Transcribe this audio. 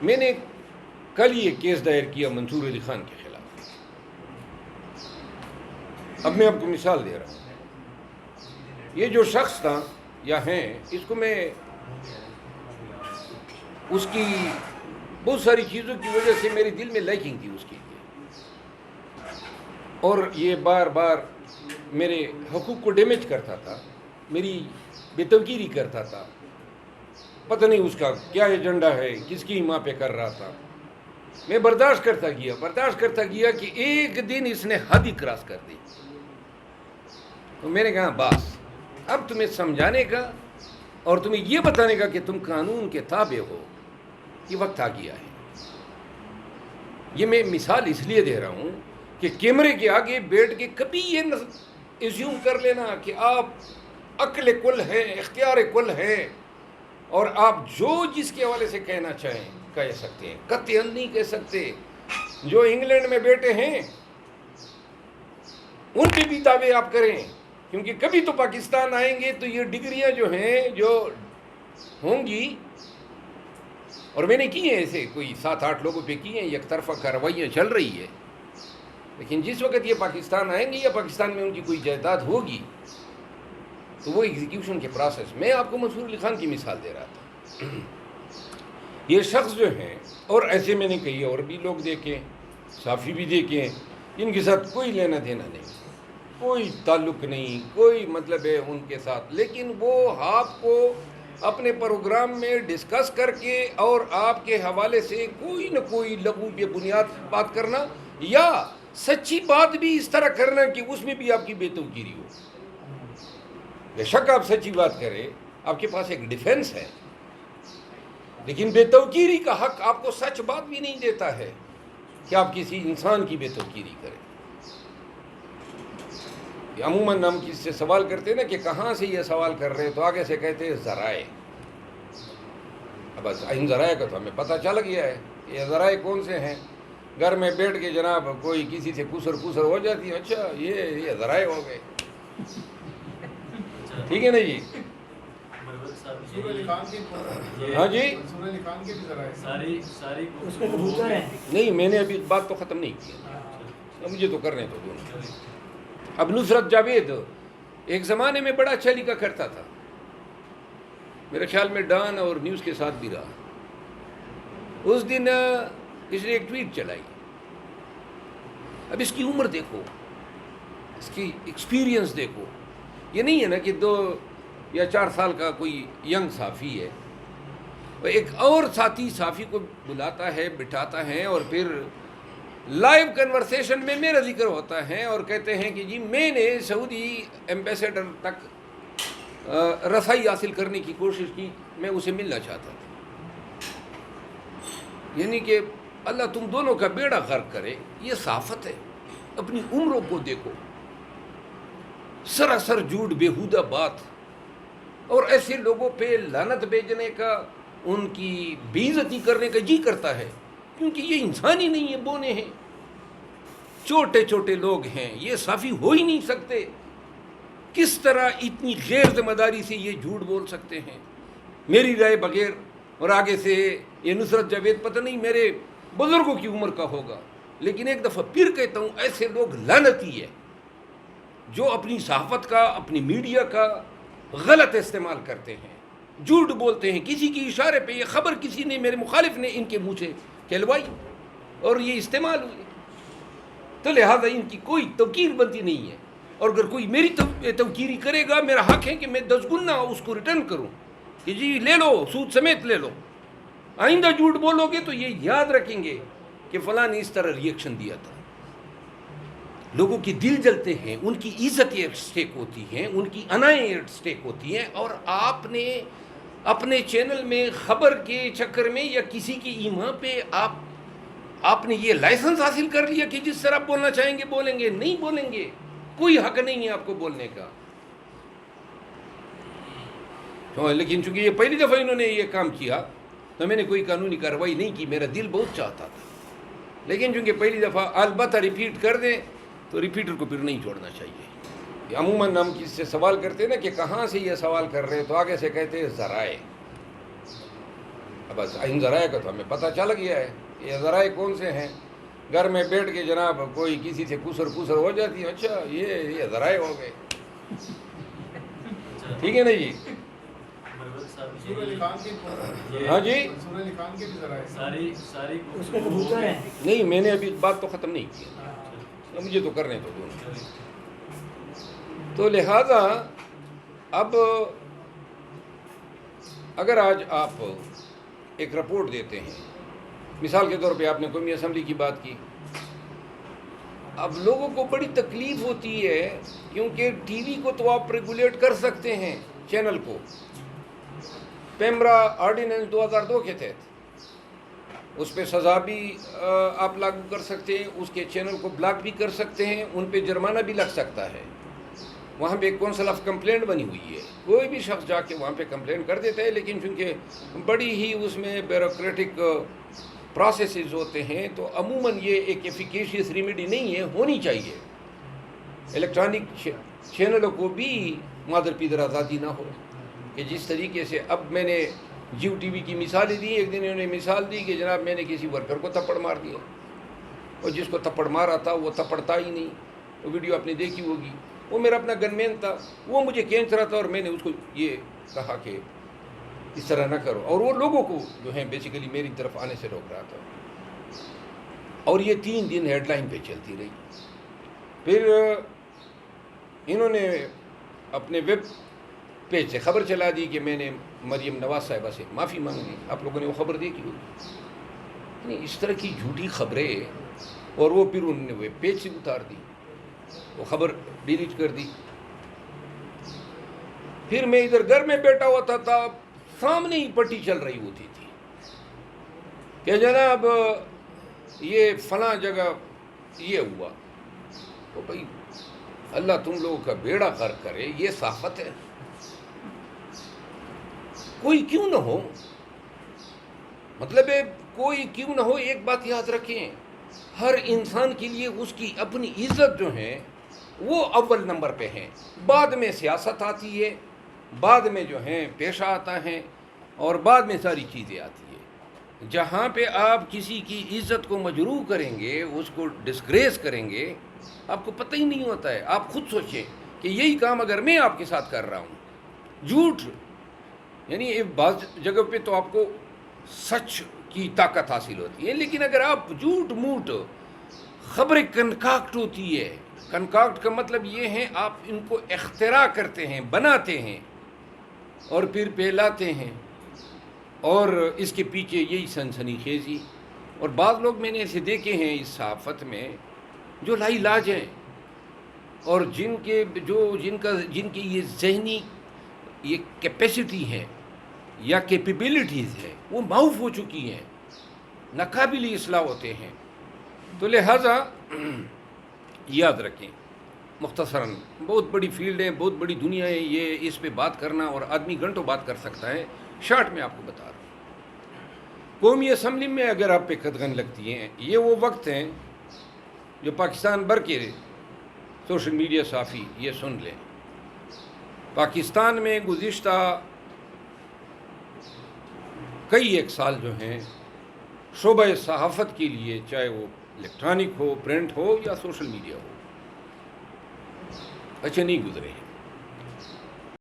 میں نے کل یہ کیس دائر کیا منصور علی خان کے خلاف. اب میں آپ کو مثال دے رہا ہوں. یہ جو شخص تھا یا ہیں، اس کو میں اس کی بہت ساری چیزوں کی وجہ سے میرے دل میں لائکنگ تھی اس کے لیے، اور یہ بار بار میرے حقوق کو ڈیمیج کرتا تھا، میری بے توقیری کرتا تھا. پتہ نہیں اس کا کیا ایجنڈا ہے، کس کی ماں پہ کر رہا تھا. میں برداشت کرتا گیا کہ ایک دن اس نے حد ہی کراس کر دی. تو میں نے کہا بس اب تمہیں سمجھانے کا اور تمہیں یہ بتانے کا کہ تم قانون کے تابع ہو، یہ وقت آ گیا ہے. یہ میں مثال اس لیے دے رہا ہوں کہ کیمرے کے آگے بیٹھ کے کبھی یہ ایزیوم کر لینا کہ آپ عقل کل ہیں، اختیار کل ہیں، اور آپ جو جس کے حوالے سے کہنا چاہیں کہہ سکتے ہیں. قطعاً نہیں کہہ سکتے. جو انگلینڈ میں بیٹھے ہیں ان پہ بھی دعوے آپ کریں، کیونکہ کبھی تو پاکستان آئیں گے تو یہ ڈگریاں جو ہیں جو ہوں گی، اور میں نے کی ہیں ایسے کوئی 7-8 لوگوں پہ کی ہیں، یک طرفہ کارروائیاں چل رہی ہے. لیکن جس وقت یہ پاکستان آئیں گے یا پاکستان میں ان کی کوئی جائیداد ہوگی تو وہ ایگزیکیوشن کے پروسیس. میں آپ کو منصور علی خان کی مثال دے رہا تھا. یہ شخص جو ہیں، اور ایسے میں نے کہی اور بھی لوگ دیکھیں، صحافی بھی دیکھیں، ان کے ساتھ کوئی لینا دینا نہیں، کوئی تعلق نہیں، کوئی مطلب ہے ان کے ساتھ، لیکن وہ آپ کو اپنے پروگرام میں ڈسکس کر کے اور آپ کے حوالے سے کوئی نہ کوئی لغو بے بنیاد بات کرنا، یا سچی بات بھی اس طرح کرنا کہ اس میں بھی آپ کی بے توقیری ہو. بے شک آپ سچی بات کریں، آپ کے پاس ایک ڈیفنس ہے، لیکن بے توقیری کا حق آپ کو سچ بات بھی نہیں دیتا ہے کہ آپ کسی انسان کی بے توقیری کریں. عموماً ہم کس سے سوال کرتے ہیں نا کہ کہاں سے یہ سوال کر رہے ہیں، تو آگے سے کہتے ہیں ذرائع. اب ان ذرائع کا تو ہمیں پتہ چل گیا ہے. یہ ذرائع کون سے ہیں؟ گھر میں بیٹھ کے جناب کوئی کسی سے کسر ہو جاتی ہے، اچھا یہ ذرائع ہو گئے. ٹھیک ہے نا جی؟ ہاں جی، نہیں میں نے ابھی بات تو ختم نہیں کی، مجھے تو کرنے تو دونوں. اب نصرت جاوید ایک زمانے میں بڑا اچھا لکھا کرتا تھا، میرے خیال میں ڈان اور نیوز کے ساتھ بھی رہا. اس دن اس نے ایک ٹویٹ چلائی. اب اس کی عمر دیکھو، اس کی ایکسپیرینس دیکھو. یہ نہیں ہے نا کہ 2 یا 4 سال کا کوئی ینگ صحافی ہے، وہ ایک اور ساتھی صحافی کو بلاتا ہے، بٹھاتا ہے، اور پھر لائیو کنورسیشن میں میرا ذکر ہوتا ہے اور کہتے ہیں کہ جی میں نے سعودی ایمبیسیڈر تک رسائی حاصل کرنے کی کوشش کی، میں اسے ملنا چاہتا تھا. یعنی کہ اللہ تم دونوں کا بیڑا غرق کرے. یہ صحافت ہے. اپنی عمروں کو دیکھو، سراسر جھوٹ، بیہودہ بات، اور ایسے لوگوں پہ لعنت بھیجنے کا، ان کی بے عزتی کرنے کا جی کرتا ہے، کیونکہ یہ انسان ہی نہیں ہے، بونے ہیں، چھوٹے چھوٹے لوگ ہیں، یہ صحافی ہو ہی نہیں سکتے. کس طرح اتنی غیر ذمہ داری سے یہ جھوٹ بول سکتے ہیں میری رائے بغیر؟ اور آگے سے یہ نصرت جاوید پتہ نہیں میرے بزرگوں کی عمر کا ہوگا، لیکن ایک دفعہ پھر کہتا ہوں، ایسے لوگ لعنتی ہے جو اپنی صحافت کا، اپنی میڈیا کا غلط استعمال کرتے ہیں، جھوٹ بولتے ہیں. کسی کی اشارے پہ یہ خبر کسی نے، میرے مخالف نے ان کے منہ سے کہلوائی اور یہ استعمال ہوئی، تو لہذا ان کی کوئی توقیر بنتی نہیں ہے. اور اگر کوئی میری توقیری کرے گا، میرا حق ہے کہ میں 10 گنا اس کو ریٹرن کروں کہ جی لے لو، سود سمیت لے لو. آئندہ جھوٹ بولو گے تو یہ یاد رکھیں گے کہ فلاں نے اس طرح ریئیکشن دیا تھا. لوگوں کے دل جلتے ہیں، ان کی عزت ایٹ سٹیک ہوتی ہیں، ان کی انائیں ایٹ سٹیک ہوتی ہیں، اور آپ نے اپنے چینل میں خبر کے چکر میں یا کسی کی ایما پہ آپ نے یہ لائسنس حاصل کر لیا کہ جس طرح بولنا چاہیں گے بولیں گے. نہیں بولیں گے، کوئی حق نہیں ہے آپ کو بولنے کا. لیکن چونکہ یہ پہلی دفعہ انہوں نے یہ کام کیا تو میں نے کوئی قانونی کارروائی نہیں کی. میرا دل بہت چاہتا تھا، لیکن چونکہ پہلی دفعہ البتہ ریپیٹ کر دیں تو ریپیٹر کو پھر نہیں چھوڑنا چاہیے. عموماً ہم کس سے سوال کرتے ہیں نا کہ کہاں سے یہ سوال کر رہے ہیں، تو آگے سے کہتے ہیں ذرائع. اب بس ان ذرائع کا تو ہمیں پتہ چل گیا ہے، یہ ذرائع کون سے ہیں. گھر میں بیٹھ کے جناب کوئی کسی سے پوسر ہو جاتی ہے، اچھا یہ ذرائع ہو گئے. ٹھیک ہے نا جی. ہاں جی نہیں، میں نے ابھی بات تو ختم نہیں کی، مجھے تو کرنے تو دونوں. تو لہذا اب اگر آج آپ ایک رپورٹ دیتے ہیں، مثال کے طور پہ آپ نے قومی اسمبلی کی بات کی، اب لوگوں کو بڑی تکلیف ہوتی ہے کیونکہ ٹی وی کو تو آپ ریگولیٹ کر سکتے ہیں، چینل کو پیمرا آرڈیننس 2002 کے تحت اس پہ سزا بھی آپ لاگو کر سکتے ہیں، اس کے چینل کو بلاک بھی کر سکتے ہیں، ان پہ جرمانہ بھی لگ سکتا ہے. وہاں پہ ایک کونسل آف کمپلینٹ بنی ہوئی ہے، کوئی بھی شخص جا کے وہاں پہ کمپلینٹ کر دیتا ہے، لیکن چونکہ بڑی ہی اس میں بیوروکریٹک پروسیسز ہوتے ہیں تو عموماً یہ ایک ایفیکیشیس ریمیڈی نہیں ہے، ہونی چاہیے. الیکٹرانک چینلوں کو بھی مادر پیدر آزادی نہ ہو کہ جس طریقے سے اب میں نے جیو ٹی وی کی مثالیں دی. ایک دن انہوں نے مثال دی کہ جناب میں نے کسی ورکر کو تھپڑ مار دیا، اور جس کو تھپڑ مارا تھا وہ تھپڑتا ہی نہیں. وہ ویڈیو آپ نے دیکھی ہوگی، وہ میرا اپنا گن مین تھا، وہ مجھے کھینچ رہا تھا اور میں نے اس کو یہ کہا کہ اس طرح نہ کرو، اور وہ لوگوں کو جو ہیں بیسیکلی میری طرف آنے سے روک رہا تھا. اور یہ 3 دن ہیڈ لائن پہ چلتی رہی. پھر انہوں نے اپنے ویب پیج سے خبر چلا دی کہ میں نے مریم نواز صاحبہ سے معافی مانگ لی. آپ لوگوں نے وہ خبر دیکھی ہوگی. اس طرح کی جھوٹی خبریں، اور وہ پھر انہوں نے ویب پیج سے اتار دی، وہ خبر ڈیلیٹ کر دی. پھر میں ادھر گھر میں بیٹھا ہوتا تھا، سامنے ہی پٹی چل رہی ہوتی تھی کہ جناب یہ فلاں جگہ یہ ہوا. تو بھائی اللہ تم لوگوں کا بیڑا غرق کرے، یہ صحافت ہے؟ کوئی کیوں نہ ہو، مطلب ہے کوئی کیوں نہ ہو، ایک بات یاد رکھیں، ہر انسان کے لیے اس کی اپنی عزت جو ہے وہ اول نمبر پہ ہیں. بعد میں سیاست آتی ہے، بعد میں جو ہیں پیشہ آتا ہے، اور بعد میں ساری چیزیں آتی ہیں. جہاں پہ آپ کسی کی عزت کو مجروح کریں گے، اس کو ڈسگریس کریں گے، آپ کو پتہ ہی نہیں ہوتا ہے. آپ خود سوچیں کہ یہی کام اگر میں آپ کے ساتھ کر رہا ہوں، جھوٹ، یعنی بعض جگہ پہ تو آپ کو سچ کی طاقت حاصل ہوتی ہے، لیکن اگر آپ جھوٹ موٹ خبریں کنکاکٹ ہوتی ہے. کنکاکٹ کا مطلب یہ ہے آپ ان کو اختراع کرتے ہیں، بناتے ہیں اور پھر پھیلاتے ہیں، اور اس کے پیچھے یہی سنسنی خیزی. اور بعض لوگ میں نے ایسے دیکھے ہیں اس صحافت میں جو لا علاج ہیں، اور جن کی یہ ذہنی یہ کیپیسٹی ہے یا کیپیبلٹیز ہے وہ معاف ہو چکی ہیں، ناقابل اصلاح ہوتے ہیں. تو لہٰذا یاد رکھیں، مختصراً بہت بڑی فیلڈ ہے، بہت بڑی دنیا ہے، یہ اس پہ بات کرنا اور آدمی گھنٹوں بات کر سکتا ہے. شارٹ میں آپ کو بتا رہا ہوں، قومی اسمبلی میں اگر آپ پہ قدغن لگتی ہیں، یہ وہ وقت ہیں جو پاکستان بھر کے سوشل میڈیا صحافی یہ سن لیں. پاکستان میں گزشتہ کئی ایک سال جو ہیں شعبہ صحافت کے لیے، چاہے وہ الیکٹرانک ہو، پرنٹ ہو یا سوشل میڈیا ہو، اچھے نہیں گزرے ہیں.